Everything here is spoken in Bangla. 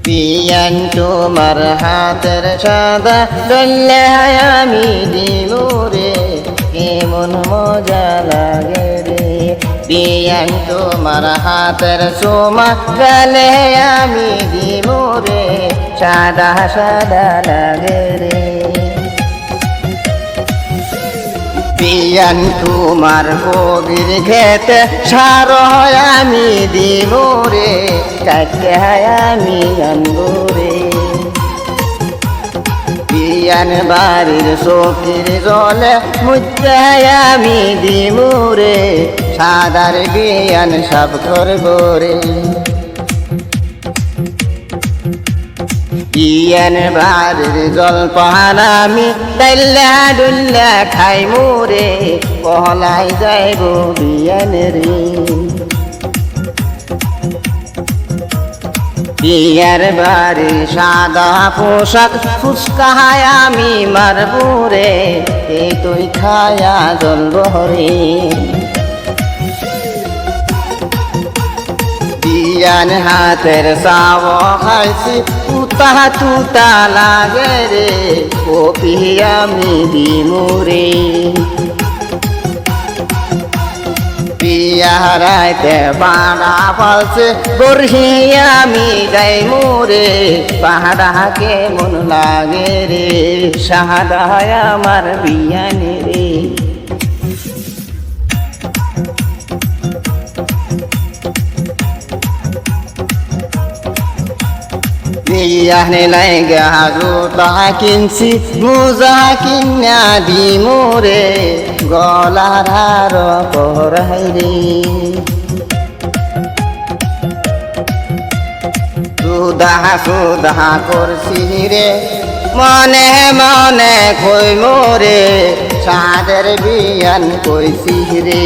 বিয়ান তোমার হাতের সাদা ডলে আমি দিমুরে কেমন মজা লাগে রে। বিয়ান তোমার হাতের সোমা গলে আমি দিমুরে সাদা সাদা লাগে রে। বিয়ান তোমার কবির খেতে সার আমি দিমুরে কাটে আমি আনবুরে। বিয়ান বাড়ির চকির জলে মুচ্ছে আমি দিমুরে সাদার বিয়ান সব করবো রে। বিয়ান বাড়ির জলপান আমি ডাইল্লা ডুল্লা খাই মোরে পহলাই যাইব বিয়ান রে। বিয়ার বাড়ি সাদা পোশাক ফুসকায় আমি মারবো রে এই তুই খায়া জ্বলব রে। বিয়ান হাতের চাও খাইছি তুতা তুতা লাগে রে কপি আমি দিমুরে। বিয়ারাইতে বাড়া ফলছে বরহি আমি গাই মোরে পাহাড়া কেমন লাগে রে সাহাদায় আমার বিয়ানে রে। বিয়ানে লাইগা জুতা কিনছি মোজা কিনা দিমুরে গলার হার পরাই রে। সুদা সুদা করছি রে মনে মনে কই মোরে সাদের বিয়ান কইছি রে।